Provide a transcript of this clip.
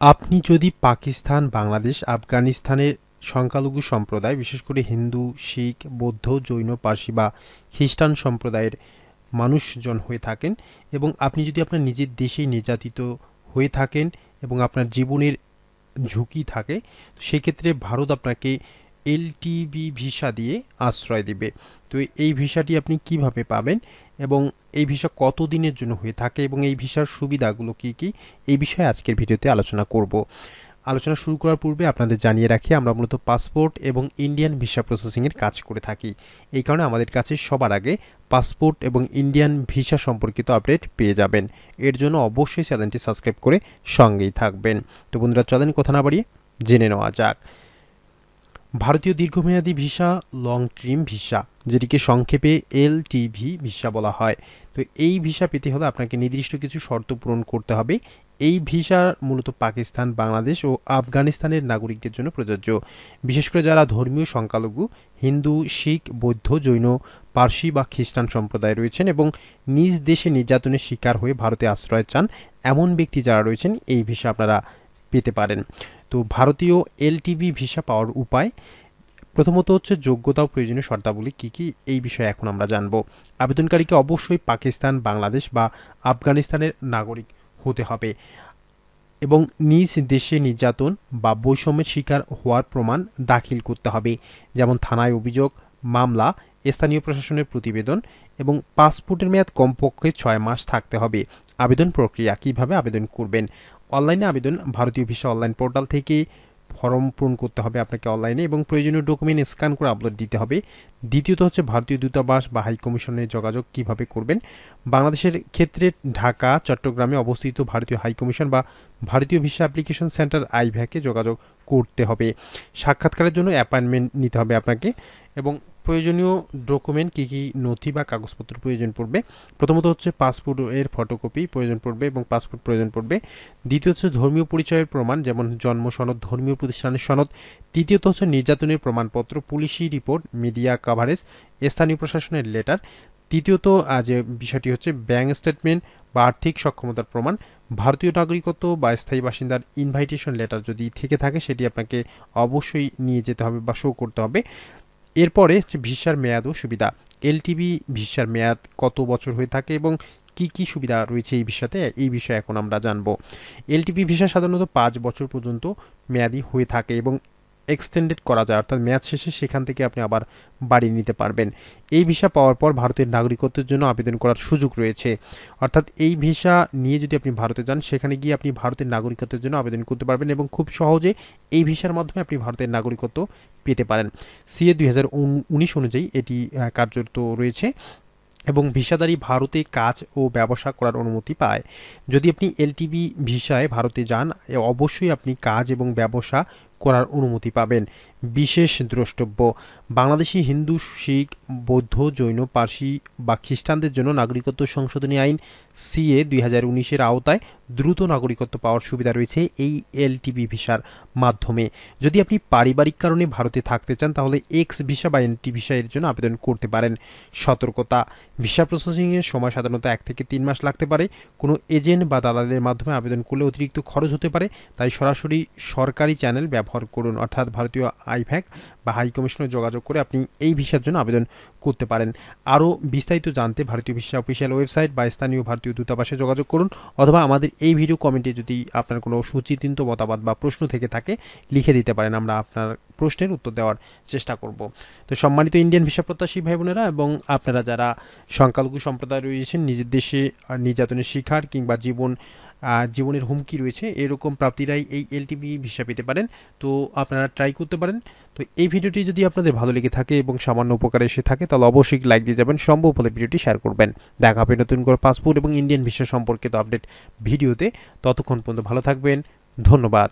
আপনি যদি পাকিস্তান, বাংলাদেশ, আফগানিস্তানের সংখ্যালঘু সম্প্রদায়, বিশেষ করে হিন্দু, শিখ, বৌদ্ধ, জৈন, পার্সি বা খ্রিস্টান সম্প্রদায়ের মানুষজন হয়ে থাকেন এবং আপনি যদি আপনার নিজের দেশেই নির্যাতিত হয়ে থাকেন এবং আপনার জীবনের ঝুঁকি থাকে, তো সেক্ষেত্রে ভারত আপনাকে এলটিবি ভিসা দিয়ে আশ্রয় দিবে। তো এই ভিসাটি আপনি কিভাবে পাবেন এবং এই ভিসা কত দিনের জন্য হয়ে থাকে এবং এই ভিসার সুবিধাগুলো কি কি, এই বিষয়ে আজকের ভিডিওতে আলোচনা করব। আলোচনা শুরু করার পূর্বে আপনাদের জানিয়ে রাখি, আমরা মূলত পাসপোর্ট এবং ইন্ডিয়ান ভিসা প্রসেসিংয়ের কাজ করে থাকি। এই কারণে আমাদের কাছে সবার আগে পাসপোর্ট এবং ইন্ডিয়ান ভিসা সম্পর্কিত আপডেট পেয়ে যাবেন। এর জন্য অবশ্যই চ্যানেলটি সাবস্ক্রাইব করে সঙ্গেই থাকবেন। তো বন্ধুরা, চলেন কথা না বাড়িয়ে জেনে নেওয়া যাক। ভারতীয় দীর্ঘমেয়াদী ভিসা, লং টার্ম ভিসা, যেটিকে সংক্ষেপে এলটিভি ভিসা বলা হয়। তো এই ভিসা পেতে হলে আপনাকে নির্দিষ্ট কিছু শর্ত পূরণ করতে হবে। এই ভিসা মূলত পাকিস্তান, বাংলাদেশ ও আফগানিস্তানের নাগরিকদের জন্য প্রযোজ্য, বিশেষ করে যারা ধর্মীয় সংখ্যালঘু, হিন্দু, শিখ, বৌদ্ধ, জৈন, পার্সি বা খ্রিস্টান সম্প্রদায় রয়েছেন এবং নিজ দেশে নির্যাতনের শিকার হয়ে ভারতে আশ্রয় চান, এমন ব্যক্তি যারা রয়েছেন এই ভিসা আপনারা পেতে পারেন। তো ভারতীয় এলটিভি ভিসা পাওয়ার উপায়, প্রথমত হচ্ছে যোগ্যতা ও প্রয়োজনীয় শর্তাবলী কি কি, এই বিষয়ে এখন আমরা জানব। আবেদনকারীকে অবশ্যই পাকিস্তান, বাংলাদেশ বা আফগানিস্তানের নাগরিক হতে হবে এবং নিজ দেশে নির্যাতন বা বৈষম্যের শিকার হওয়ার প্রমাণ দাখিল করতে হবে, যেমন থানায় অভিযোগ, মামলা, স্থানীয় প্রশাসনের প্রতিবেদন, এবং পাসপোর্টের মেয়াদ কমপক্ষে 6 মাস থাকতে হবে। আবেদন প্রক্রিয়া, কিভাবে আবেদন করবেন। অনলাইনে আবেদন, ভারতীয় ভিসা অনলাইন পোর্টাল থেকে ফর্ম পূরণ করতে হবে আপনাকে অনলাইনে এবং প্রয়োজনীয় ডকুমেন্ট স্ক্যান করে আপলোড দিতে হবে। দ্বিতীয়ত হচ্ছে ভারতীয় দূতাবাস বা হাই কমিশনে যোগাযোগ কিভাবে করবেন। বাংলাদেশের ক্ষেত্রে ঢাকা, চট্টগ্রামে অবস্থিত ভারতীয় হাই কমিশন বা ভারতীয় ভিসা অ্যাপ্লিকেশন সেন্টার আইভ্যাকে যোগাযোগ করতে হবে। সাক্ষাৎকারের জন্য অ্যাপয়েন্টমেন্ট নিতে হবে আপনাকে। এবং প্রয়োজনীয় ডকুমেন্ট কি কি নথি বা কাগজপত্র প্রয়োজন পড়বে, প্রথমত হচ্ছে পাসপোর্টের ফটোকপি প্রয়োজন পড়বে এবং পাসপোর্ট প্রয়োজন পড়বে। দ্বিতীয় হচ্ছে ধর্মীয় পরিচয়ের প্রমাণ, যেমন জন্ম সনদ, ধর্মীয় প্রতিষ্ঠানের সনদ। তৃতীয়ত হচ্ছে নির্যাতনের প্রমাণপত্র, পুলিশি রিপোর্ট, মিডিয়া কাভারেজ, স্থানীয় প্রশাসনের লেটার। তৃতীয়ত যে বিষয়টি হচ্ছে ব্যাংক স্টেটমেন্ট বা আর্থিক সক্ষমতার প্রমাণ। ভারতীয় নাগরিকত্ব বা স্থায়ী বাসিন্দার ইনভাইটেশন লেটার যদি থেকে থাকে সেটি আপনাকে অবশ্যই নিয়ে যেতে হবে বা শো করতে হবে। এরপরে হচ্ছে ভিসার মেয়াদ ও সুবিধা। এলটিবি ভিসার মেয়াদ কত বছর হয়ে থাকে এবং কি কি সুবিধা রয়েছে এই ভিসাতে, এই বিষয়ে এখন আমরা জানবো। এলটিবি ভিসা সাধারণত 5 বছর পর্যন্ত মেয়াদি হয়ে থাকে এবং এক্সটেন্ডেড করা যায়, অর্থাৎ মেয়াদ শেষে সেখান থেকে আপনি আবার বাড়িয়ে নিতে পারবেন। এই ভিসা পাওয়ার পর ভারতের নাগরিকত্বের জন্য আবেদন করার সুযোগ রয়েছে, অর্থাৎ এই ভিসা নিয়ে যদি আপনি ভারতে যান সেখানে গিয়ে আপনি ভারতের নাগরিকত্বের জন্য আবেদন করতে পারবেন এবং খুব সহজে এই ভিসার মাধ্যমে আপনি ভারতের নাগরিকত্ব পেতে পারেন। সিএ 2019 অনুযায়ী এটি কার্যত রয়েছে এবং ভিসাধারী ভারতে কাজ ও ব্যবসা করার অনুমতি পায়। যদি আপনি এলটিবি ভিসায় ভারতে যান, অবশ্যই আপনি কাজ এবং ব্যবসা করার অনুমতি পাবেন। বিশেষ দ্রষ্টব্য, বাংলাদেশি হিন্দু, শিখ, বৌদ্ধ, জৈন, পার্সি বা খ্রিস্টানদের জন্য নাগরিকত্ব সংশোধনী আইন সিএ 2019-এর আওতায় দ্রুত নাগরিকত্ব পাওয়ার সুবিধা রয়েছে এই এলটিবি ভিসার মাধ্যমে। যদি আপনি পারিবারিক কারণে ভারতে থাকতে চান তাহলে এক্স ভিসা বা এনটি ভিসা এর জন্য আবেদন করতে পারেন। সতর্কতা, ভিসা প্রসেসিংয়ের সময় সাধারণত 1 থেকে 3 মাস লাগতে পারে। কোনো এজেন্ট বা দালালের মাধ্যমে আবেদন করলে অতিরিক্ত খরচ হতে পারে, তাই সরাসরি সরকারি চ্যানেল ব্যবহার করুন, অর্থাৎ ভারতীয় আইভ্যাক বা হাই কমিশনে যোগাযোগ করে আপনি এই ভিসার জন্য আবেদন করতে পারেন। আরও বিস্তারিত জানতে ভারতীয় ভিসা অফিসিয়াল ওয়েবসাইট বা স্থানীয় ভারতীয় দূতাবাসে যোগাযোগ করুন, অথবা আমাদের এই ভিডিও কমেন্টে যদি আপনার কোনো সুচিন্তিত মতামত বা প্রশ্ন থেকে থাকে লিখে দিতে পারেন, আমরা আপনার প্রশ্নের উত্তর দেওয়ার চেষ্টা করব। তো সম্মানিত ইন্ডিয়ান ভিসা প্রত্যাশী ভাই বোনেরা এবং আপনারা যারা সংখ্যালঘু সম্প্রদায় রয়েছেন, নিজের দেশে নির্যাতনের শিকার কিংবা জীবনের হুমকি রয়েছে, এরকম প্রাপ্তিরাই এই এলটিবি ভিসা পেতে পারেন। তো আপনারা ট্রাই করতে পারেন। তো এই ভিডিওটি যদি আপনাদের ভালো লেগে থাকে এবং সামান্য উপকারে এসে থাকে তাহলে অবশ্যই লাইক দিয়ে যাবেন, সম্ভব হলে ভিডিওটি শেয়ার করবেন। দেখা হবে নতুন করে পাসপোর্ট এবং ইন্ডিয়ান ভিসা সম্পর্কিত আপডেট ভিডিওতে। ততক্ষণ পর্যন্ত ভালো থাকবেন, ধন্যবাদ।